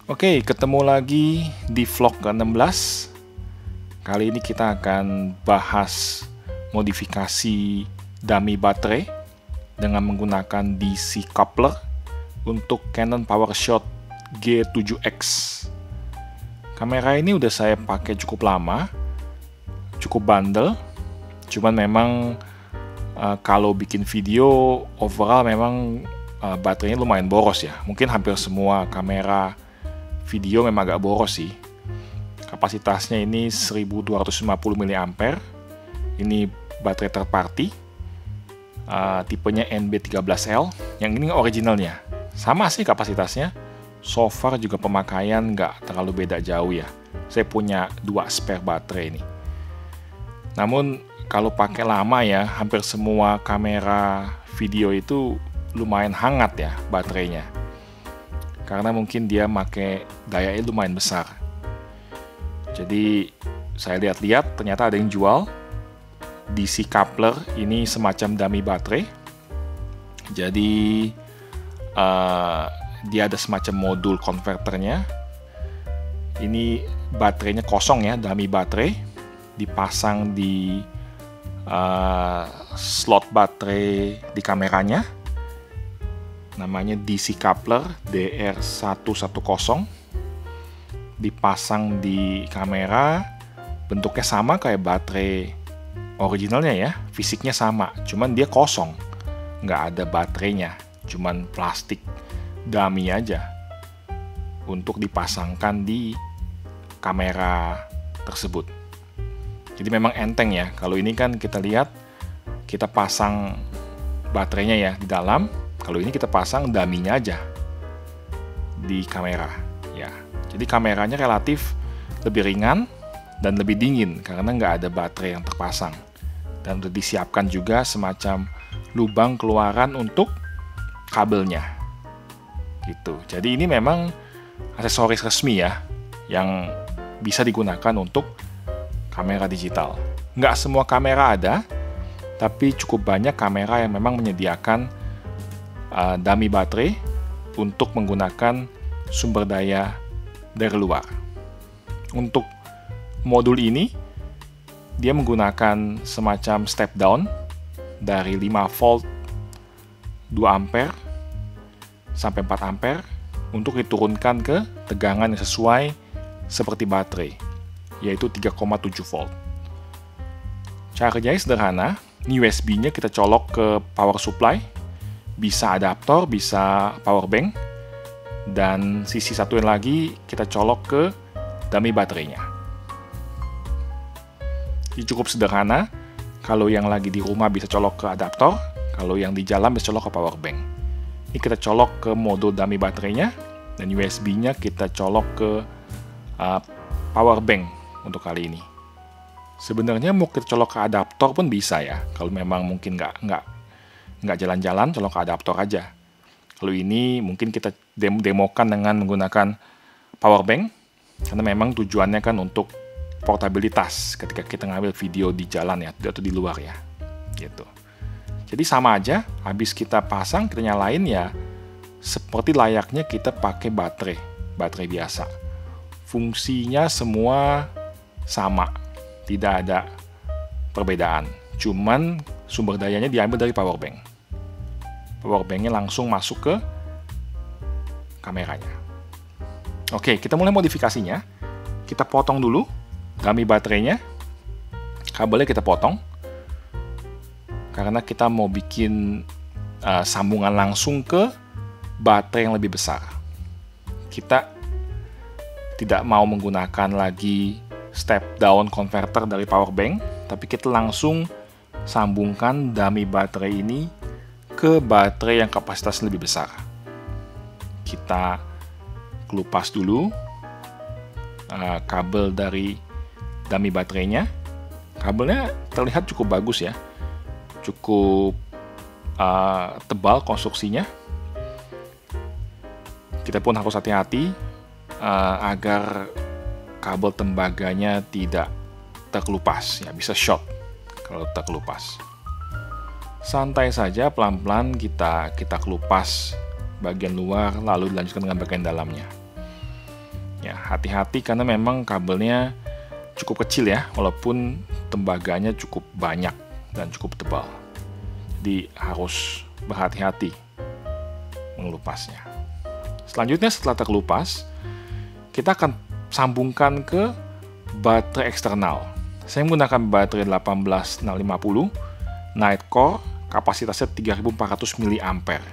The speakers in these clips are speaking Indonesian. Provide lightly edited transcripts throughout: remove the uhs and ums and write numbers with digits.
Oke, ketemu lagi di vlog ke-16. Kali ini kita akan bahas modifikasi dummy baterai dengan menggunakan DC coupler untuk Canon PowerShot G7X. Kamera ini udah saya pakai cukup lama, cukup bandel. Cuman memang kalau bikin video overall memang baterainya lumayan boros ya. Mungkin hampir semua kamera video memang agak boros sih. Kapasitasnya ini 1250 mAh. Ini baterai third party. Tipenya NB13L. Yang ini originalnya. Sama sih kapasitasnya. So far juga pemakaian nggak terlalu beda jauh ya. Saya punya 2 spare baterai ini. Namun kalau pakai lama ya, hampir semua kamera video itu lumayan hangat ya baterainya. Karena mungkin dia pakai dayanya lumayan besar. Jadi saya lihat-lihat ternyata ada yang jual DC coupler ini semacam dummy baterai. Jadi dia ada semacam modul konverternya. Ini baterainya kosong ya, dummy baterai, dipasang di slot baterai di kameranya. Namanya DC coupler DR110, dipasang di kamera. Bentuknya sama kayak baterai originalnya ya, fisiknya sama, cuman dia kosong, nggak ada baterainya, cuman plastik dummy aja untuk dipasangkan di kamera tersebut. Jadi memang enteng ya. Kalau ini kan kita lihat, kita pasang baterainya ya di dalam. Kalau ini kita pasang dummy-nya aja di kamera ya. Jadi kameranya relatif lebih ringan dan lebih dingin karena nggak ada baterai yang terpasang. Dan sudah disiapkan juga semacam lubang keluaran untuk kabelnya. Gitu. Jadi ini memang aksesoris resmi ya yang bisa digunakan untuk kamera digital. Nggak semua kamera ada, tapi cukup banyak kamera yang memang menyediakan dummy baterai untuk menggunakan sumber daya dari luar. Untuk modul ini dia menggunakan semacam step down dari 5 volt 2 ampere sampai 4 ampere untuk diturunkan ke tegangan yang sesuai seperti baterai, yaitu 3,7 volt. Cara kerjanya sederhana. Ini USB-nya kita colok ke power supply. Bisa adaptor, bisa power bank, dan sisi satuin lagi kita colok ke dummy baterainya. Ini cukup sederhana. Kalau yang lagi di rumah bisa colok ke adaptor, kalau yang di jalan bisa colok ke power bank. Ini kita colok ke modul dummy baterainya, dan USB-nya kita colok ke power bank untuk kali ini. Sebenarnya mau kita colok ke adaptor pun bisa ya, kalau memang mungkin nggak jalan-jalan, colok ke adaptor aja. Kalau ini mungkin kita demokan dengan menggunakan power bank, karena memang tujuannya kan untuk portabilitas ketika kita ngambil video di jalan ya, atau di luar ya, gitu. Jadi sama aja, habis kita pasang, kita nyalain ya, seperti layaknya kita pakai baterai biasa. Fungsinya semua sama, tidak ada perbedaan. Cuman sumber dayanya diambil dari power bank. Power banknya langsung masuk ke kameranya. Oke, kita mulai modifikasinya. Kita potong dulu dummy baterainya. Kabelnya kita potong. Karena kita mau bikin sambungan langsung ke baterai yang lebih besar. Kita tidak mau menggunakan lagi step down converter dari power bank, tapi kita langsung sambungkan dummy baterai ini ke baterai yang kapasitasnya lebih besar. Kita kelupas dulu kabel dari dummy baterainya. Kabelnya terlihat cukup bagus ya, cukup tebal konstruksinya. Kita pun harus hati-hati agar kabel tembaganya tidak terkelupas ya, bisa short kalau terkelupas. Santai saja, pelan-pelan kita kelupas bagian luar, lalu dilanjutkan dengan bagian dalamnya. Ya, hati-hati karena memang kabelnya cukup kecil ya, walaupun tembaganya cukup banyak dan cukup tebal. Jadi harus berhati-hati mengelupasnya. Selanjutnya setelah terkelupas, kita akan sambungkan ke baterai eksternal. Saya menggunakan baterai 18650 Night Core, kapasitasnya 3400 mAh.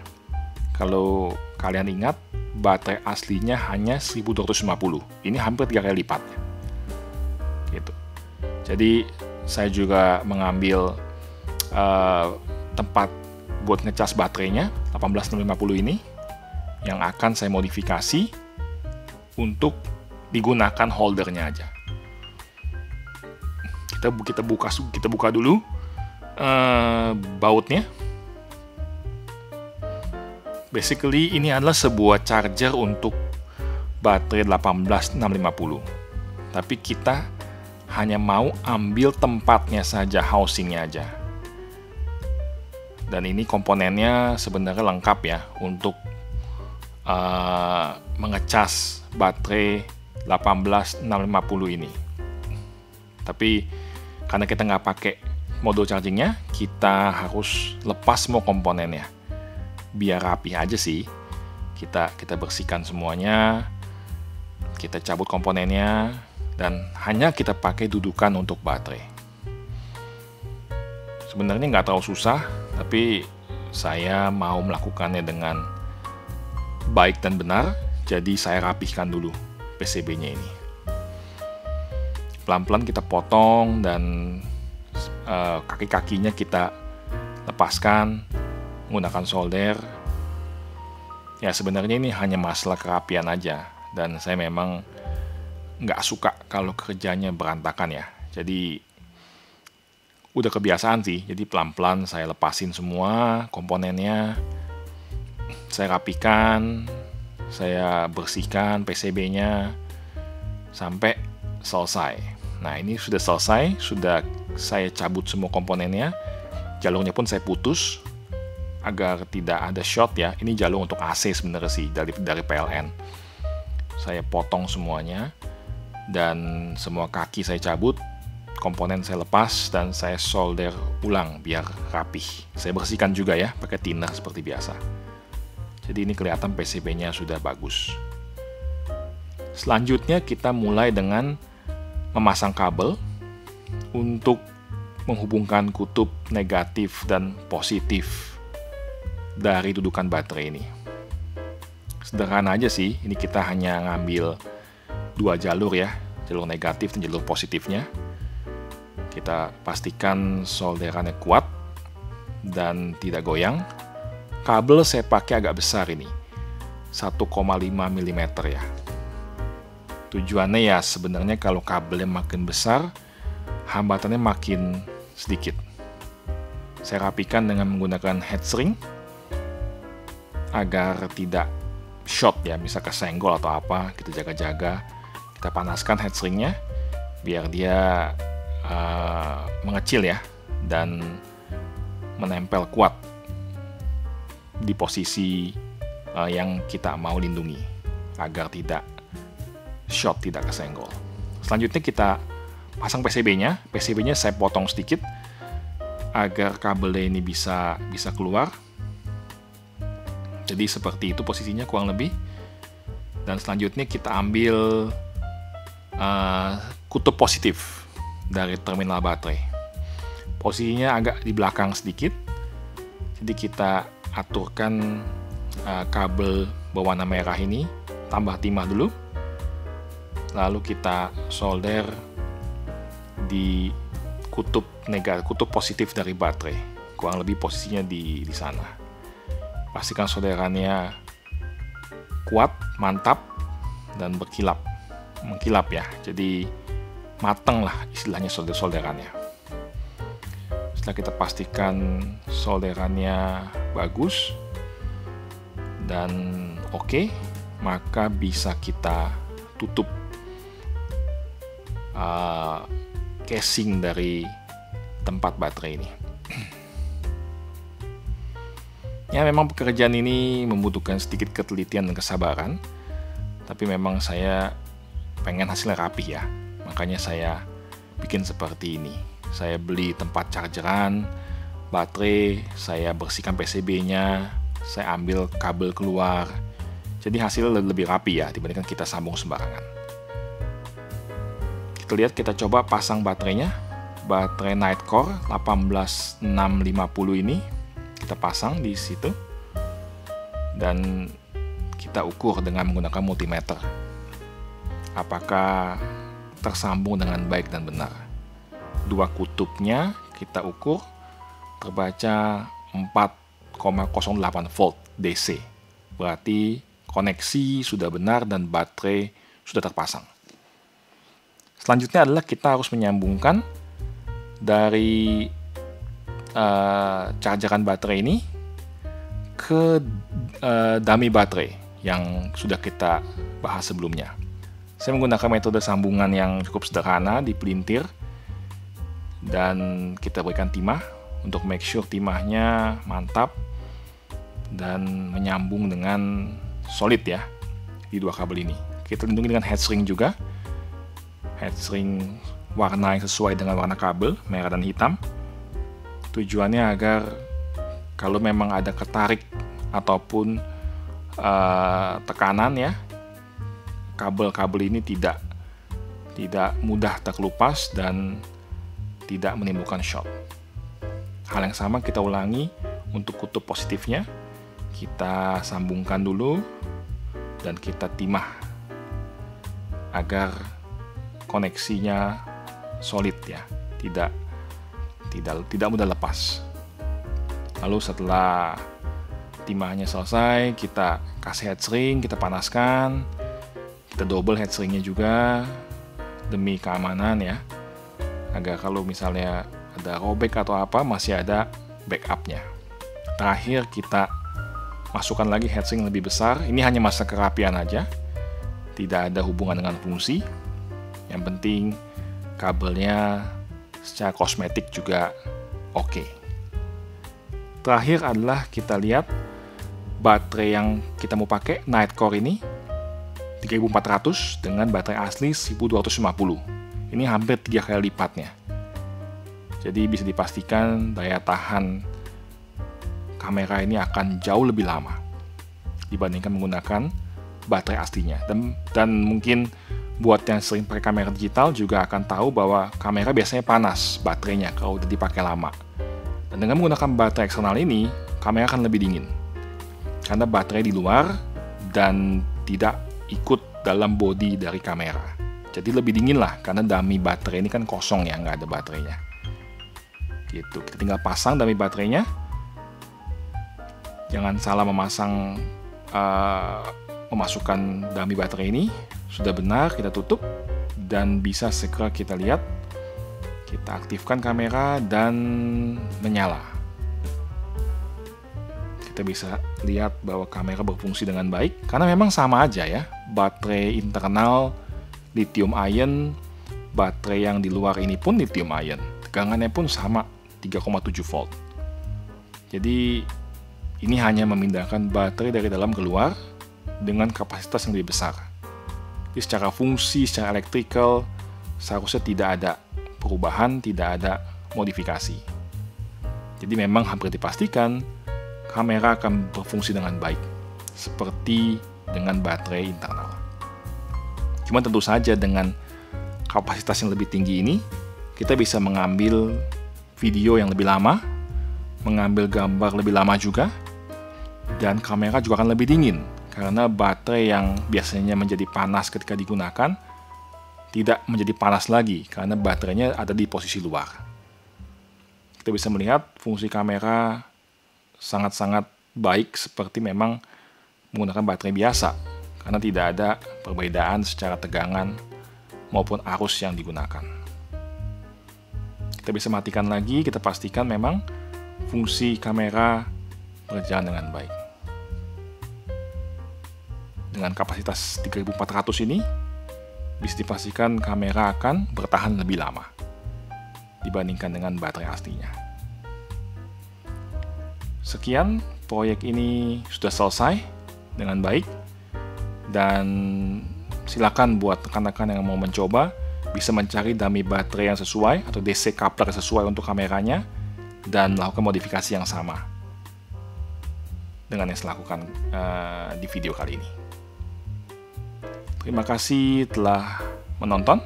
Kalau kalian ingat, baterai aslinya hanya 1250. Ini hampir 3 kali lipat. Gitu. Jadi saya juga mengambil tempat buat ngecas baterainya 18650 ini yang akan saya modifikasi untuk digunakan holdernya aja. Kita buka dulu bautnya. Basically ini adalah sebuah charger untuk baterai 18650. Tapi kita hanya mau ambil tempatnya saja, housingnya aja. Dan ini komponennya sebenarnya lengkap ya untuk mengecas baterai 18650 ini. Tapi karena kita nggak pakai mode chargingnya, kita harus lepas semua komponennya. Biar rapi aja sih. Kita bersihkan semuanya, kita cabut komponennya, dan hanya kita pakai dudukan untuk baterai. Sebenarnya nggak terlalu susah, tapi saya mau melakukannya dengan baik dan benar, jadi saya rapihkan dulu PCB-nya ini. Pelan-pelan kita potong dan kaki-kakinya kita lepaskan menggunakan solder. Ya sebenarnya ini hanya masalah kerapian aja, dan saya memang nggak suka kalau kerjanya berantakan ya. Jadi udah kebiasaan sih, jadi pelan-pelan saya lepasin semua komponennya, saya rapikan, saya bersihkan PCB-nya sampai selesai. Nah ini sudah selesai, sudah saya cabut semua komponennya, jalurnya pun saya putus agar tidak ada short ya. Ini jalur untuk AC sebenarnya sih dari PLN. Saya potong semuanya dan semua kaki saya cabut, komponen saya lepas dan saya solder ulang biar rapih. Saya bersihkan juga ya pakai thinner seperti biasa. Jadi ini kelihatan PCB-nya sudah bagus. Selanjutnya kita mulai dengan memasang kabel untuk menghubungkan kutub negatif dan positif dari dudukan baterai ini. Sederhana aja sih, ini kita hanya ngambil 2 jalur ya, jalur negatif dan jalur positifnya. Kita pastikan solderannya kuat dan tidak goyang. Kabel saya pakai agak besar ini, 1,5 mm ya. Tujuannya ya sebenarnya kalau kabelnya makin besar, hambatannya makin sedikit. Saya rapikan dengan menggunakan heatshrink agar tidak short ya, bisa kesenggol atau apa, kita jaga-jaga. Kita panaskan heatshrinknya biar dia mengecil ya dan menempel kuat di posisi yang kita mau lindungi agar tidak short, tidak kesenggol. Selanjutnya kita pasang PCB-nya. PCB-nya saya potong sedikit agar kabelnya ini bisa keluar. Jadi seperti itu posisinya kurang lebih. Dan selanjutnya kita ambil kutub positif dari terminal baterai. Posisinya agak di belakang sedikit. Jadi kita aturkan kabel berwarna merah ini, tambah timah dulu. Lalu kita solder di kutub positif dari baterai. Kurang lebih posisinya di sana. Pastikan solderannya kuat, mantap, dan mengkilap ya. Jadi mateng lah istilahnya solderannya. Setelah kita pastikan solderannya bagus dan oke, maka bisa kita tutup casing dari tempat baterai ini. Ya memang pekerjaan ini membutuhkan sedikit ketelitian dan kesabaran, tapi memang saya pengen hasilnya rapi ya. Makanya saya bikin seperti ini. Saya beli tempat chargeran, baterai, saya bersihkan PCB-nya, saya ambil kabel keluar. Jadi hasilnya lebih rapi ya dibandingkan kita sambung sembarangan. Kita lihat, kita coba pasang baterainya. Baterai Nightcore 18650 ini kita pasang di situ. Dan kita ukur dengan menggunakan multimeter. Apakah tersambung dengan baik dan benar. Dua kutubnya kita ukur terbaca 4,08 volt DC. Berarti koneksi sudah benar dan baterai sudah terpasang. Selanjutnya adalah kita harus menyambungkan dari chargeran baterai ini ke dummy baterai yang sudah kita bahas sebelumnya. Saya menggunakan metode sambungan yang cukup sederhana di pelintir dan kita berikan timah untuk make sure timahnya mantap dan menyambung dengan solid ya di dua kabel ini. Kita lindungi dengan heatshrink juga, heatshrink warna yang sesuai dengan warna kabel, merah dan hitam. Tujuannya agar kalau memang ada ketarik ataupun tekanan ya, kabel-kabel ini tidak mudah terkelupas dan tidak menimbulkan short. Hal yang sama kita ulangi untuk kutub positifnya. Kita sambungkan dulu dan kita timah agar koneksinya solid ya, tidak mudah lepas. Lalu setelah timahnya selesai, kita kasih heatshrink, kita panaskan. Kita double heatshrink-nya juga demi keamanan ya, agar kalau misalnya ada robek atau apa masih ada backup-nya. Terakhir kita masukkan lagi heatshrink lebih besar. Ini hanya masalah kerapian aja, tidak ada hubungan dengan fungsi. Yang penting kabelnya secara kosmetik juga oke. Terakhir adalah kita lihat baterai yang kita mau pakai, Nightcore ini 3400 dengan baterai asli 1250. Ini hampir 3 kali lipatnya. Jadi bisa dipastikan daya tahan kamera ini akan jauh lebih lama dibandingkan menggunakan baterai aslinya. Dan mungkin buat yang sering pakai kamera digital juga akan tahu bahwa kamera biasanya panas baterainya kalau udah dipakai lama. Dan dengan menggunakan baterai eksternal ini, kamera akan lebih dingin karena baterai di luar dan tidak ikut dalam bodi dari kamera. Jadi lebih dingin lah karena dummy baterai ini kan kosong ya, nggak ada baterainya. Gitu. Kita tinggal pasang dummy baterainya. Jangan salah memasukkan dummy baterai ini. Sudah benar, kita tutup dan bisa segera kita lihat. Kita aktifkan kamera dan menyala. Kita bisa lihat bahwa kamera berfungsi dengan baik karena memang sama aja ya, baterai internal lithium ion, baterai yang di luar ini pun lithium ion, tegangannya pun sama 3,7 volt. Jadi ini hanya memindahkan baterai dari dalam ke luar dengan kapasitas yang lebih besar. Jadi secara fungsi, secara elektrikal seharusnya tidak ada perubahan, tidak ada modifikasi. Jadi memang hampir dipastikan kamera akan berfungsi dengan baik, seperti dengan baterai internal. Cuma tentu saja dengan kapasitas yang lebih tinggi ini, kita bisa mengambil video yang lebih lama, mengambil gambar lebih lama juga, dan kamera juga akan lebih dingin, karena baterai yang biasanya menjadi panas ketika digunakan, tidak menjadi panas lagi, karena baterainya ada di posisi luar. Kita bisa melihat fungsi kamera sangat-sangat baik seperti memang menggunakan baterai biasa karena tidak ada perbedaan secara tegangan maupun arus yang digunakan. Kita bisa matikan lagi, kita pastikan memang fungsi kamera berjalan dengan baik. Dengan kapasitas 3400 ini bisa dipastikan kamera akan bertahan lebih lama dibandingkan dengan baterai aslinya. Sekian, proyek ini sudah selesai dengan baik dan Silakan buat rekan-rekan yang mau mencoba, bisa mencari dummy baterai yang sesuai atau DC coupler sesuai untuk kameranya, dan melakukan modifikasi yang sama dengan yang saya lakukan di video kali ini. Terima kasih telah menonton.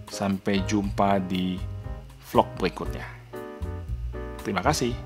Sampai jumpa di vlog berikutnya. Terima kasih.